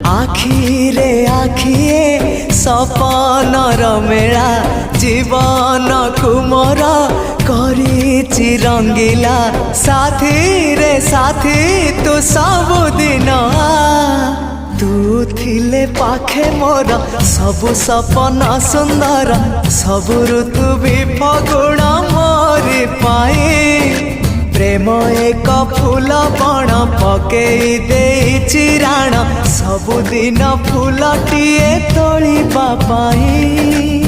आखिरे आखिए सपनर मेला जीवन कुमर करिछि रंगीला साथी रे साथी तू सबुदिन तू थिले पाखे मोर सबु सपना सुंदर सबु ऋतु भी फगुण मोरी पाई प्रेम एक फूल बण पकई देइछि राण सबुदिन फूलटिए तोलिबा पाई।